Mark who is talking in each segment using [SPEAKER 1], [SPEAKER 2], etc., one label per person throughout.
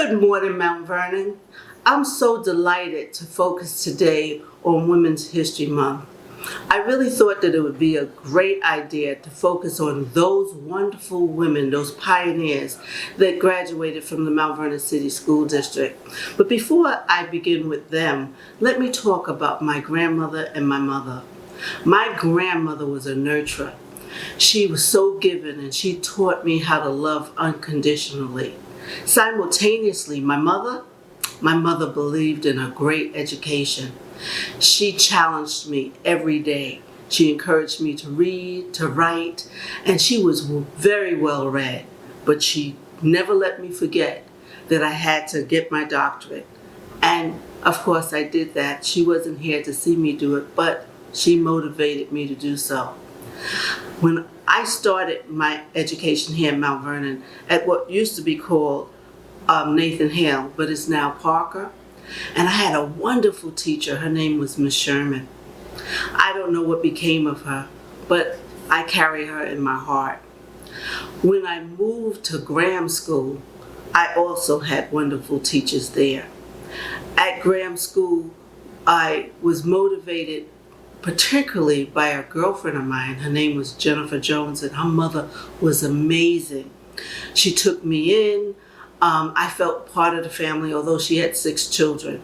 [SPEAKER 1] Good morning, Mount Vernon. I'm so delighted to focus today on Women's History Month. I really thought that it would be a great idea to focus on those wonderful women, those pioneers that graduated from the Mount Vernon City School District. But before I begin with them, let me talk about my grandmother and my mother. My grandmother was a nurturer. She was so giving, and she taught me how to love unconditionally. Simultaneously, my mother believed in a great education. She challenged me every day. She encouraged me to read, to write, and she was very well read. But she never let me forget that I had to get my doctorate. And of course I did that. She wasn't here to see me do it, but she motivated me to do so. When I started my education here in Mount Vernon at what used to be called Nathan Hale, but is now Parker, and I had a wonderful teacher. Her name was Miss Sherman. I don't know what became of her, but I carry her in my heart. When I moved to Graham School, I also had wonderful teachers there. At Graham School, I was motivated particularly by a girlfriend of mine. Her name was Jennifer Jones, and her mother was amazing. She took me in. I felt part of the family, although she had 6 children.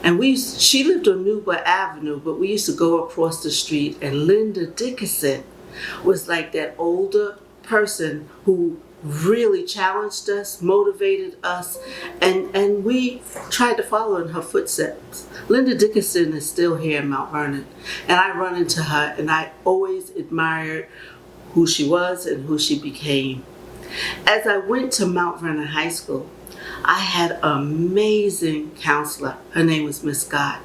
[SPEAKER 1] And she lived on Newburgh Avenue, but we used to go across the street, and Linda Dickinson was like that older person who really challenged us, motivated us, and we tried to follow in her footsteps. Linda Dickinson is still here in Mount Vernon, and I run into her, and I always admired who she was and who she became. As I went to Mount Vernon High School, I had an amazing counselor. Her name was Miss Scott.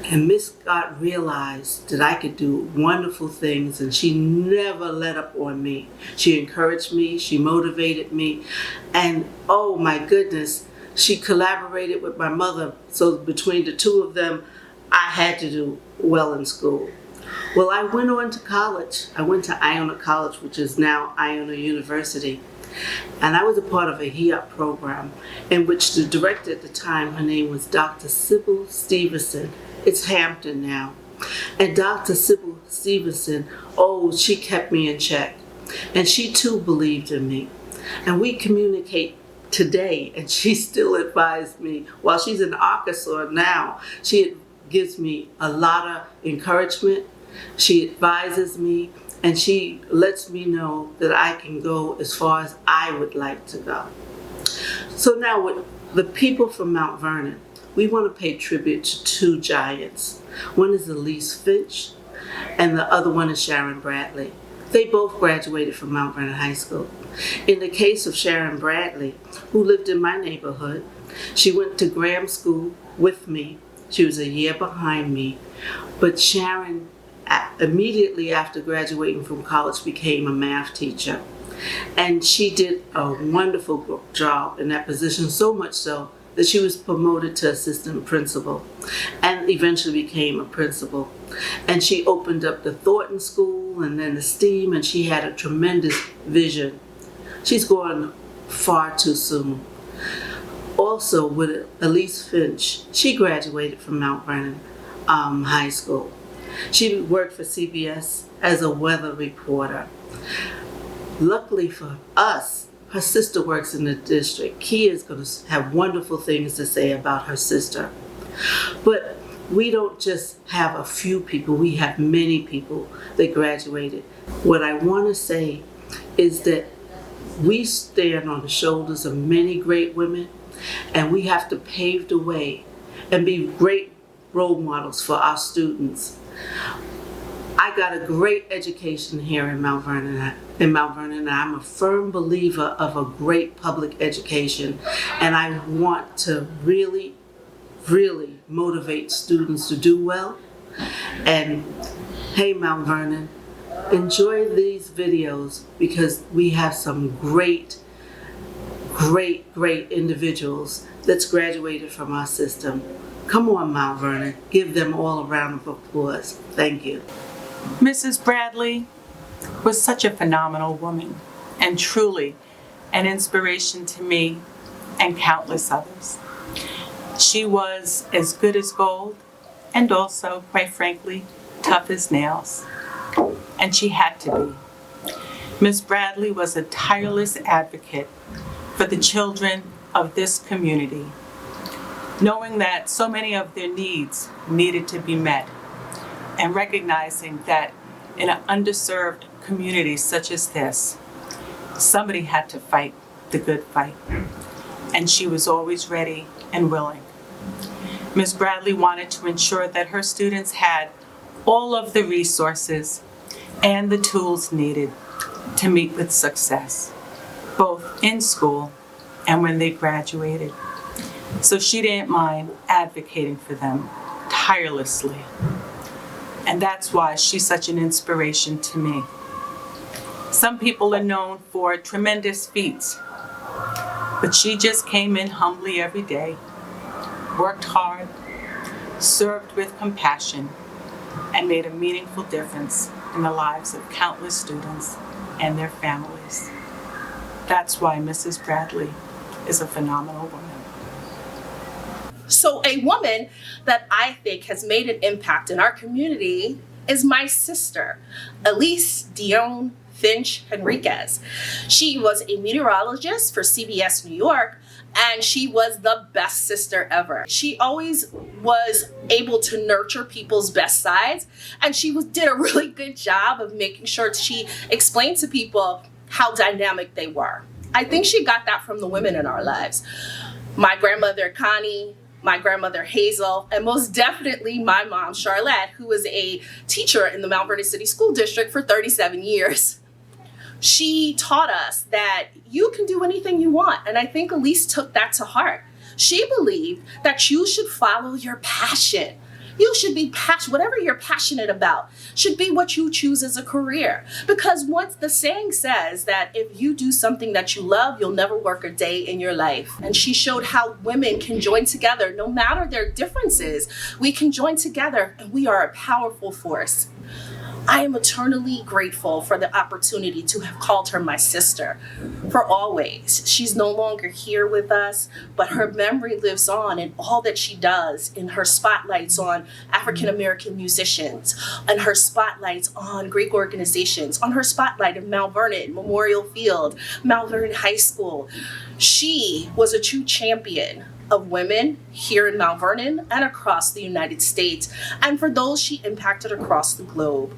[SPEAKER 1] And Miss Scott realized that I could do wonderful things, and she never let up on me. She encouraged me, she motivated me, and oh my goodness, she collaborated with my mother. So between the two of them, I had to do well in school. Well, I went on to college. I went to Iona College, which is now Iona University. And I was a part of a HEOP program in which the director at the time, her name was Dr. Sybil Stevenson. It's Hampton now. And Dr. Sybil Stevenson, she kept me in check. And she too believed in me. And we communicate today, and she still advised me. While she's in Arkansas now, she gives me a lot of encouragement. She advises me, and she lets me know that I can go as far as I would like to go. So now with the people from Mount Vernon, we want to pay tribute to 2 giants. One is Elise Finch, and the other one is Sharon Bradley. They both graduated from Mount Vernon High School. In the case of Sharon Bradley, who lived in my neighborhood, she went to Graham School with me. She was a year behind me, but Sharon immediately after graduating from college became a math teacher. And she did a wonderful job in that position, so much so that she was promoted to assistant principal and eventually became a principal. And she opened up the Thornton School and then the STEAM, and she had a tremendous vision. She's gone far too soon. Also with Elise Finch, she graduated from Mount Vernon High School. She worked for CBS as a weather reporter. Luckily for us, her sister works in the district. Kia is going to have wonderful things to say about her sister. But we don't just have a few people, we have many people that graduated. What I want to say is that we stand on the shoulders of many great women, and we have to pave the way and be great role models for our students. I got a great education here in Mount Vernon, and I'm a firm believer of a great public education, and I want to really, really motivate students to do well. And hey, Mount Vernon, enjoy these videos because we have some great individuals that's graduated from our system. Come on, Mount Vernon, give them all a round of applause. Thank you.
[SPEAKER 2] Mrs. Bradley was such a phenomenal woman and truly an inspiration to me and countless others. She was as good as gold and also, quite frankly, tough as nails. And she had to be. Ms. Bradley was a tireless advocate for the children of this community, knowing that so many of their needs needed to be met, and recognizing that in an underserved community such as this, somebody had to fight the good fight. And she was always ready and willing. Ms. Bradley wanted to ensure that her students had all of the resources and the tools needed to meet with success, both in school and when they graduated. So she didn't mind advocating for them tirelessly. And that's why she's such an inspiration to me. Some people are known for tremendous feats, but she just came in humbly every day, worked hard, served with compassion, and made a meaningful difference in the lives of countless students and their families. That's why Mrs. Bradley is a phenomenal woman.
[SPEAKER 3] So a woman that I think has made an impact in our community is my sister, Elise Finch Henriquez. She was a meteorologist for CBS New York, and she was the best sister ever. She always was able to nurture people's best sides, and did a really good job of making sure she explained to people how dynamic they were. I think she got that from the women in our lives. My grandmother, Connie, my grandmother, Hazel, and most definitely my mom, Charlotte, who was a teacher in the Mount Vernon City School District for 37 years. She taught us that you can do anything you want, and I think Elise took that to heart. She believed that you should follow your passion. You should be passionate, whatever you're passionate about should be what you choose as a career. Because once the saying says that if you do something that you love, you'll never work a day in your life. And she showed how women can join together, no matter their differences. We can join together and we are a powerful force. I am eternally grateful for the opportunity to have called her my sister for always. She's no longer here with us, but her memory lives on in all that she does, in her spotlights on African American musicians, and her spotlights on Greek organizations, on her spotlight of Mount Vernon Memorial Field, Mount Vernon High School. She was a true champion of women here in Mount Vernon and across the United States, and for those she impacted across the globe.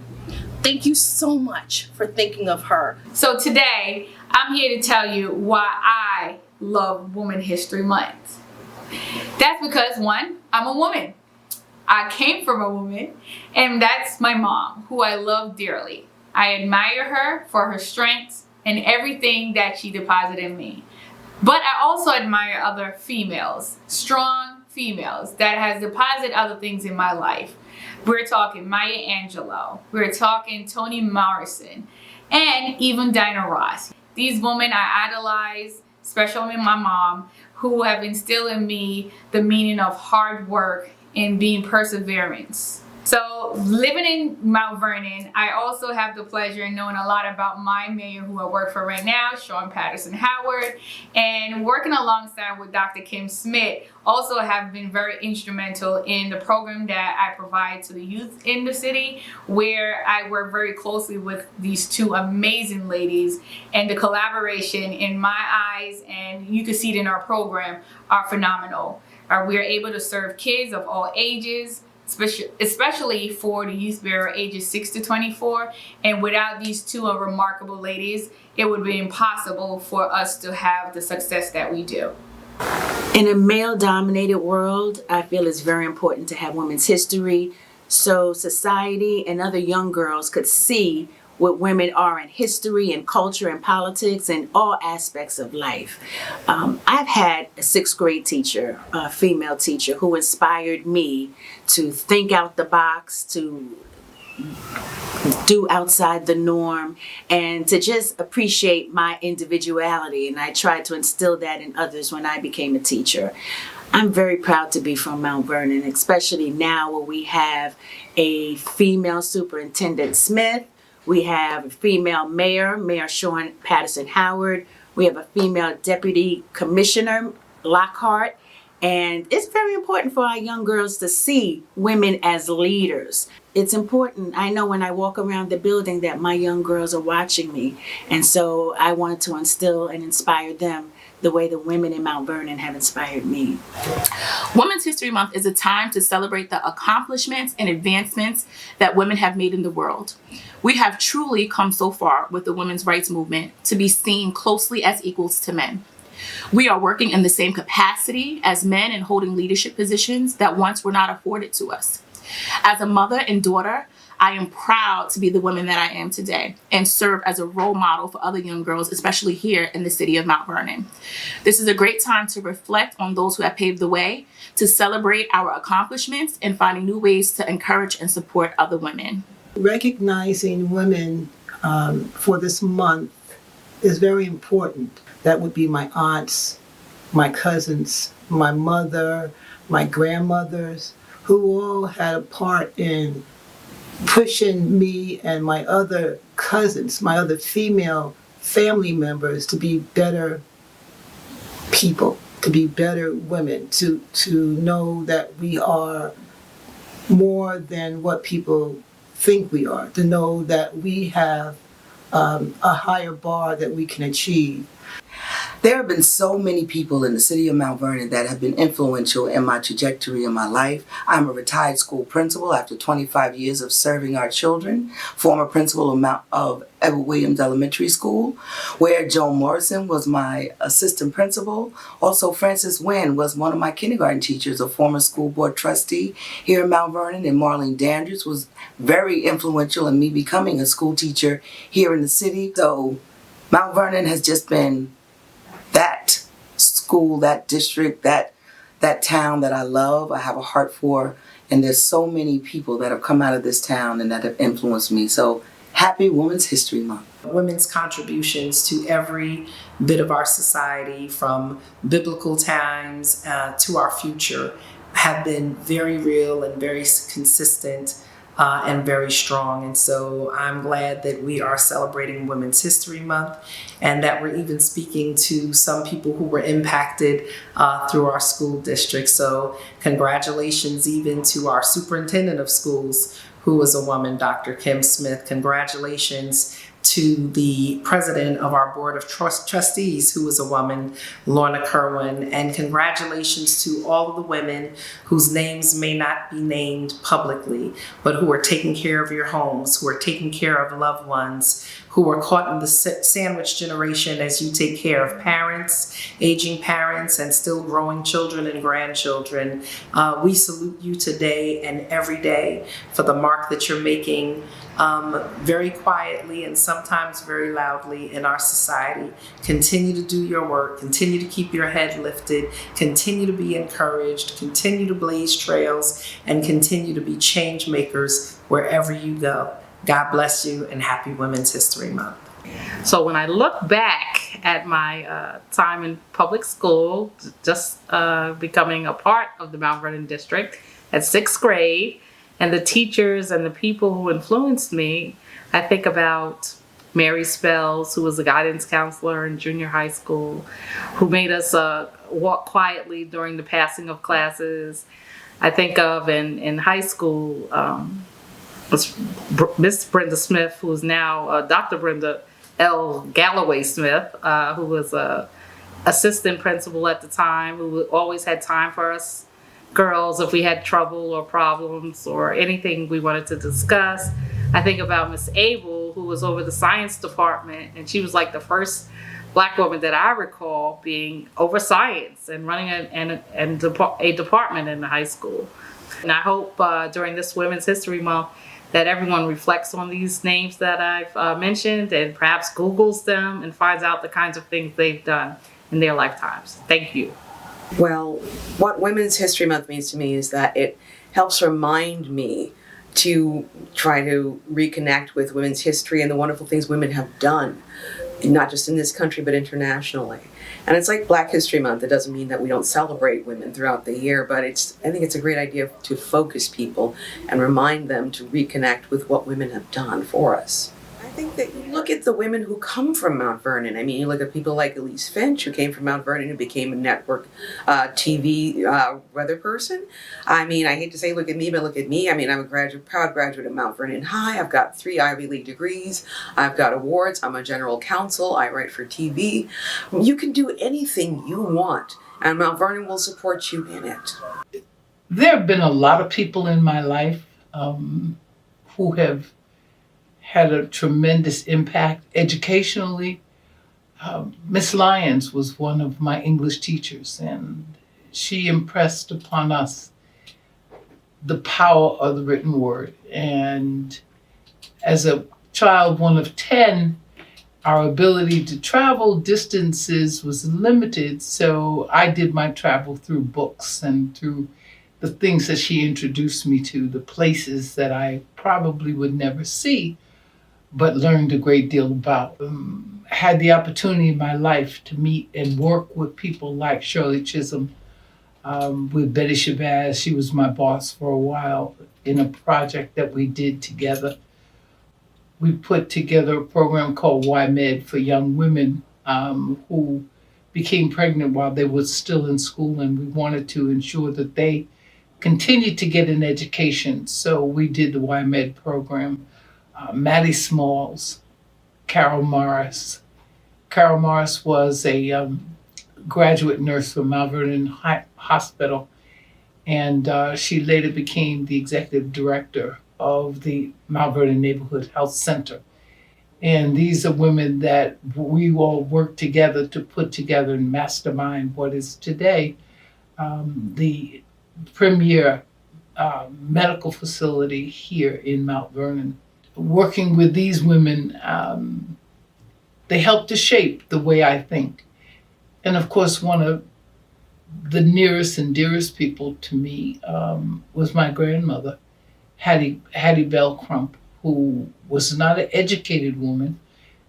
[SPEAKER 3] Thank you so much for thinking of her.
[SPEAKER 4] So today, I'm here to tell you why I love Women's History Month. That's because, one, I'm a woman. I came from a woman, and that's my mom, who I love dearly. I admire her for her strengths and everything that she deposited in me. But I also admire other females, strong females that has deposited other things in my life. We're talking Maya Angelou, we're talking Toni Morrison, and even Dinah Ross. These women I idolize, especially my mom, who have instilled in me the meaning of hard work and being perseverance. So living in Mount Vernon, I also have the pleasure of knowing a lot about my mayor who I work for right now, Sean Patterson Howard, and working alongside with Dr. Kim Smith also have been very instrumental in the program that I provide to the youth in the city, where I work very closely with these two amazing ladies, and the collaboration in my eyes, and you can see it in our program, are phenomenal. We are able to serve kids of all ages, especially for the youth bureau ages 6 to 24. And without these two remarkable ladies, it would be impossible for us to have the success that we do.
[SPEAKER 5] In a male-dominated world, I feel it's very important to have women's history so society and other young girls could see what women are in history and culture and politics and all aspects of life. I've had a 6th grade teacher, a female teacher, who inspired me to think out the box, to do outside the norm, and to just appreciate my individuality. And I tried to instill that in others when I became a teacher. I'm very proud to be from Mount Vernon, especially now where we have a female superintendent Smith. We have a female mayor, Mayor Sean Patterson Howard. We have a female deputy commissioner, Lockhart. And it's very important for our young girls to see women as leaders. It's important. I know when I walk around the building that my young girls are watching me. And so I wanted to instill and inspire them the way the women in Mount Vernon have inspired me.
[SPEAKER 6] Women's History Month is a time to celebrate the accomplishments and advancements that women have made in the world. We have truly come so far with the women's rights movement to be seen closely as equals to men. We are working in the same capacity as men and holding leadership positions that once were not afforded to us. As a mother and daughter, I am proud to be the woman that I am today and serve as a role model for other young girls, especially here in the city of Mount Vernon. This is a great time to reflect on those who have paved the way, to celebrate our accomplishments, and finding new ways to encourage and support other women.
[SPEAKER 7] Recognizing women for this month is very important. That would be my aunts, my cousins, my mother, my grandmothers, who all had a part in pushing me and my other cousins, my other female family members to be better people, to be better women, to know that we are more than what people think we are, to know that we have a higher bar that we can achieve.
[SPEAKER 8] There have been so many people in the city of Mount Vernon that have been influential in my trajectory in my life. I'm a retired school principal after 25 years of serving our children, former principal of Edward Williams Elementary School, where Joan Morrison was my assistant principal. Also, Frances Wynn was one of my kindergarten teachers, a former school board trustee here in Mount Vernon, and Marlene Dandridge was very influential in me becoming a school teacher here in the city. So Mount Vernon has just been that school, that district, that town that I love, I have a heart for, and there's so many people that have come out of this town and that have influenced me. So happy Women's History Month.
[SPEAKER 9] Women's contributions to every bit of our society, from biblical times to our future, have been very real and very consistent and very strong. And so I'm glad that we are celebrating Women's History Month and that we're even speaking to some people who were impacted through our school district. So congratulations even to our superintendent of schools, who was a woman, Dr. Kim Smith. Congratulations to the president of our board of trustees, who was a woman, Lorna Kerwin, and congratulations to all of the women whose names may not be named publicly, but who are taking care of your homes, who are taking care of loved ones, who are caught in the sandwich generation as you take care of parents, aging parents, and still growing children and grandchildren. We salute you today and every day for the mark that you're making very quietly and sometimes very loudly in our society. Continue to do your work, continue to keep your head lifted, continue to be encouraged, continue to blaze trails, and continue to be change makers wherever you go. God bless you and happy Women's History Month.
[SPEAKER 10] So when I look back at my time in public school, just becoming a part of the Mount Vernon district at 6th grade, and the teachers and the people who influenced me, I think about Mary Spells, who was a guidance counselor in junior high school, who made us walk quietly during the passing of classes. I think of in high school, Miss Brenda Smith, who is now Dr. Brenda L. Galloway Smith, who was a assistant principal at the time, who always had time for us girls if we had trouble or problems or anything we wanted to discuss. I think about Miss Abel, who was over the science department, and she was like the first Black woman that I recall being over science and running a department in the high school. And I hope during this Women's History Month that everyone reflects on these names that I've mentioned and perhaps Googles them and finds out the kinds of things they've done in their lifetimes. Thank you.
[SPEAKER 11] Well, what Women's History Month means to me is that it helps remind me to try to reconnect with women's history and the wonderful things women have done, not just in this country, but internationally. And it's like Black History Month. It doesn't mean that we don't celebrate women throughout the year, but I think it's a great idea to focus people and remind them to reconnect with what women have done for us. think that you look at the women who come from Mount Vernon. I mean, you look at people like Elise Finch, who came from Mount Vernon, who became a network TV weather person. I mean, I hate to say, look at me, but look at me. I mean, I'm a proud graduate of Mount Vernon High. I've got 3 Ivy League degrees. I've got awards. I'm a general counsel. I write for TV. You can do anything you want, and Mount Vernon will support you in it.
[SPEAKER 12] There have been a lot of people in my life who have had a tremendous impact educationally. Miss Lyons was one of my English teachers, and she impressed upon us the power of the written word. And as a child, one of 10, our ability to travel distances was limited, so I did my travel through books and through the things that she introduced me to, the places that I probably would never see, but learned a great deal about. Had the opportunity in my life to meet and work with people like Shirley Chisholm, with Betty Shabazz. She was my boss for a while in a project that we did together. We put together a program called YMed for young women who became pregnant while they were still in school, and we wanted to ensure that they continued to get an education. So we did the YMed program. Maddie Smalls, Carol Morris. Carol Morris was a graduate nurse from Mount Vernon Hospital, and she later became the executive director of the Mount Vernon Neighborhood Health Center. And these are women that we all work together to put together and mastermind what is today the premier medical facility here in Mount Vernon. Working with these women, they helped to shape the way I think. And of course, one of the nearest and dearest people to me was my grandmother, Hattie Bell Crump, who was not an educated woman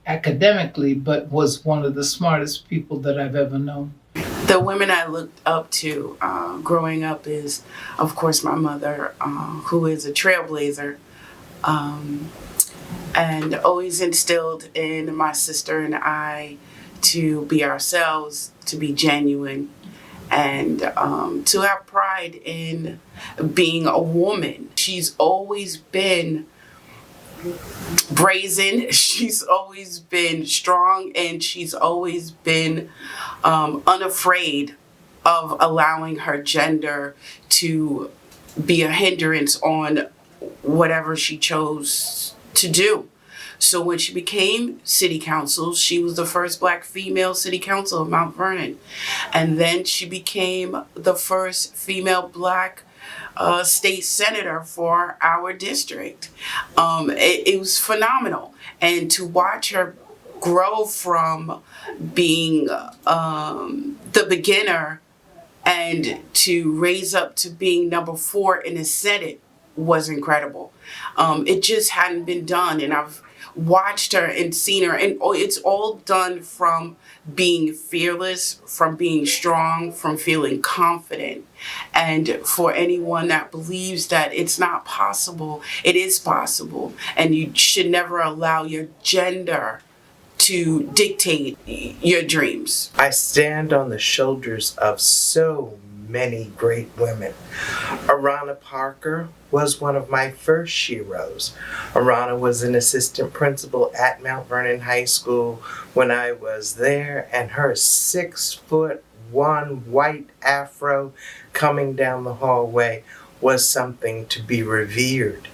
[SPEAKER 12] academically, but was one of the smartest people that I've ever known.
[SPEAKER 6] The women I looked up to growing up is, of course, my mother, who is a trailblazer, and always instilled in my sister and I to be ourselves, to be genuine, and to have pride in being a woman. She's always been brazen, she's always been strong, and she's always been unafraid of allowing her gender to be a hindrance on whatever she chose to do. So when she became city council, she was the first Black female city council of Mount Vernon. And then she became the first female Black state senator for our district. It was phenomenal. And to watch her grow from being the beginner and to raise up to being number 4 in the Senate was incredible. It just hadn't been done, and I've watched her and seen her, and it's all done from being fearless, from being strong, from feeling confident. And for anyone that believes that it's not possible, it is possible, and you should never allow your gender to dictate your dreams.
[SPEAKER 13] I stand on the shoulders of so many great women. Arana Parker was one of my first sheroes. Arana was an assistant principal at Mount Vernon High School when I was there, and her 6'1" white afro coming down the hallway was something to be revered.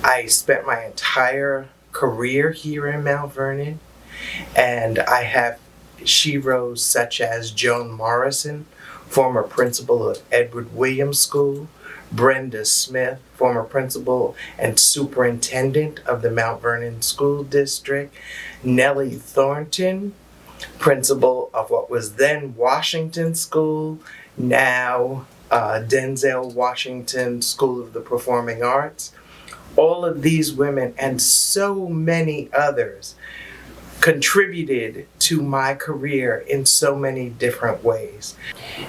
[SPEAKER 13] I spent my entire career here in Mount Vernon, and I have sheroes such as Joan Morrison, former principal of Edward Williams School, Brenda Smith, former principal and superintendent of the Mount Vernon School District, Nellie Thornton, principal of what was then Washington School, now Denzel Washington School of the Performing Arts. All of these women and so many others contributed to my career in so many different ways.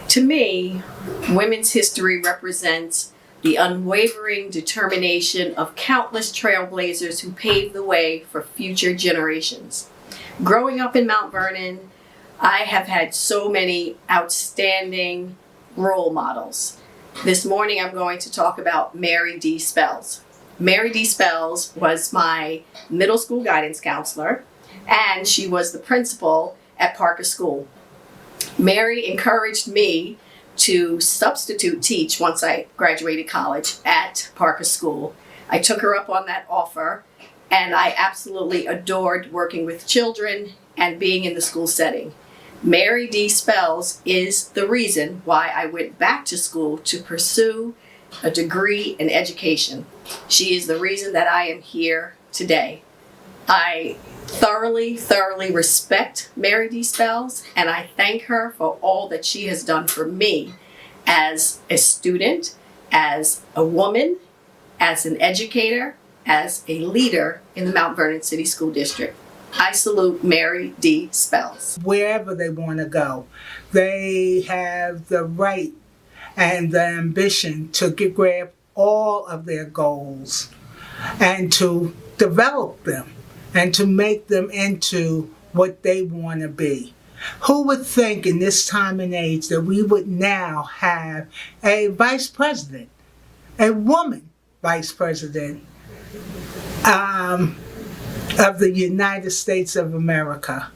[SPEAKER 11] To me, women's history represents
[SPEAKER 14] the unwavering determination of countless trailblazers who paved the way for future generations. Growing up in Mount Vernon, I have had so many outstanding role models. This morning I'm going to talk about Mary D. Spells. Mary D. Spells was my middle school guidance counselor, and she was the principal at Parker School. Mary encouraged me to substitute teach once I graduated college at Parker School. I took her up on that offer, and I absolutely adored working with children and being in the school setting. Mary D. Spells is the reason why I went back to school to pursue a degree in education. She is the reason that I am here today. I thoroughly respect Mary D. Spells, and I thank her for all that she has done for me as a student, as a woman, as an educator, as a leader in the Mount Vernon City School District. I salute Mary D. Spells.
[SPEAKER 15] Wherever they want to go, they have the right and the ambition to grab all of their goals and to develop them and to make them into what they want to be. Who would think in this time and age that we would now have a vice president, a woman vice president of the United States of America?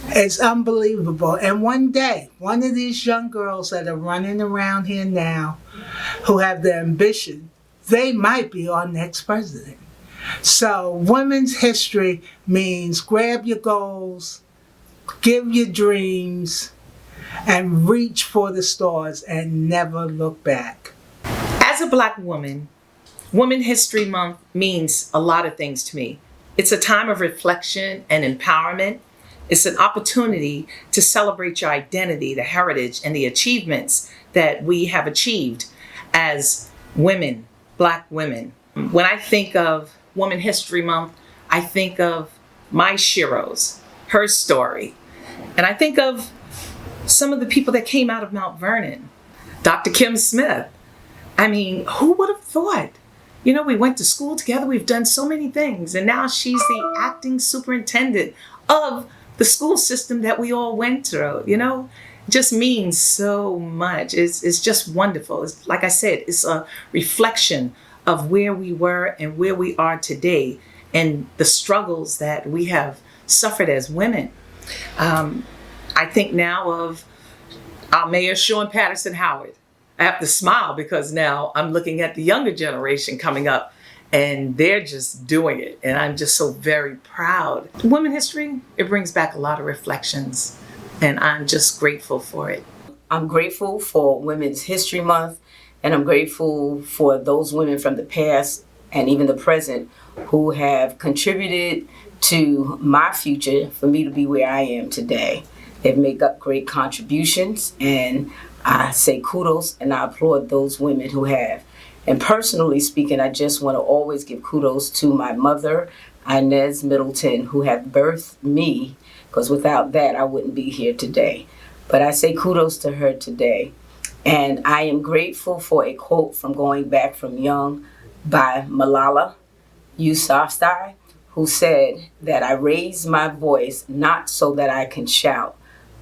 [SPEAKER 15] It's unbelievable. And one day, one of these young girls that are running around here now who have the ambition, they might be our next president. So women's history means grab your goals, give your dreams, and reach for the stars and never look back.
[SPEAKER 16] As a Black woman, Women History Month means a lot of things to me. It's a time of reflection and empowerment. It's an opportunity to celebrate your identity, the heritage, and the achievements that we have achieved as women, Black women. When I think of Women History Month, I think of my Shiros, her story. And I think of some of the people that came out of Mount Vernon. Dr. Kim Smith. I mean, who would have thought? You know, we went to school together, we've done so many things, and now she's the acting superintendent of the school system that we all went through, you know? Just means so much. It's just wonderful. It's, like I said, it's a reflection of where we were and where we are today and the struggles that we have suffered as women. I think now of our Mayor Sean Patterson Howard. I have to smile because now I'm looking at the younger generation coming up and they're just doing it. And I'm just so very proud. Women history, it brings back a lot of reflections and I'm just grateful for it.
[SPEAKER 11] I'm grateful for Women's History Month, and I'm grateful for those women from the past and even the present who have contributed to my future for me to be where I am today. They've made up great contributions, and I say kudos and I applaud those women who have. And personally speaking, I just want to always give kudos to my mother, Inez Middleton, who had birthed me, because without that, I wouldn't be here today. But I say kudos to her today. And I am grateful for a quote from Going Back from Young by Malala Yousafzai, who said that I raise my voice not so that I can shout,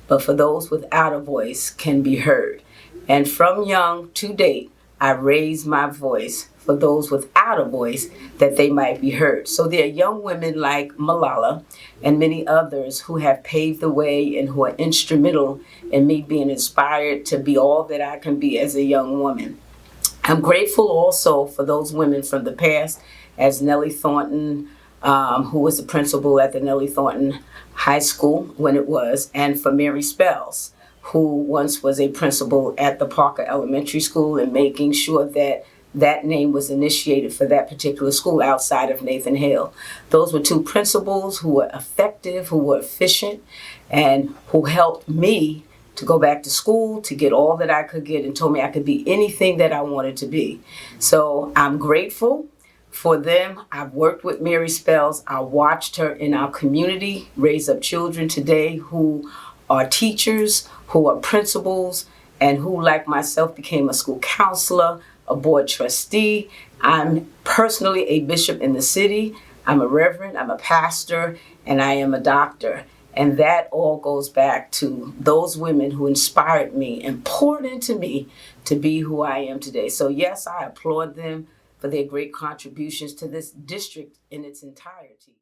[SPEAKER 11] but for those without a voice can be heard. And from young to date, I raise my voice for those without a voice that they might be heard. So there are young women like Malala and many others who have paved the way and who are instrumental in me being inspired to be all that I can be as a young woman. I'm grateful also for those women from the past, as Nellie Thornton, who was the principal at the Nellie Thornton High School when it was, and for Mary Spells, who once was a principal at the Parker Elementary School, and making sure that that name was initiated for that particular school outside of Nathan Hale. Those were two principals who were effective, who were efficient, and who helped me to go back to school, to get all that I could get, and told me I could be anything that I wanted to be. So I'm grateful for them. I've worked with Mary Spells. I watched her in our community raise up children today who are teachers, who are principals, and who, like myself, became a school counselor,
[SPEAKER 5] a board trustee. I'm personally a bishop in the city. I'm a reverend, I'm a pastor, and I am a doctor. And that all goes back to those women who inspired me and poured into me to be who I am today. So yes, I applaud them for their great contributions to this district in its entirety.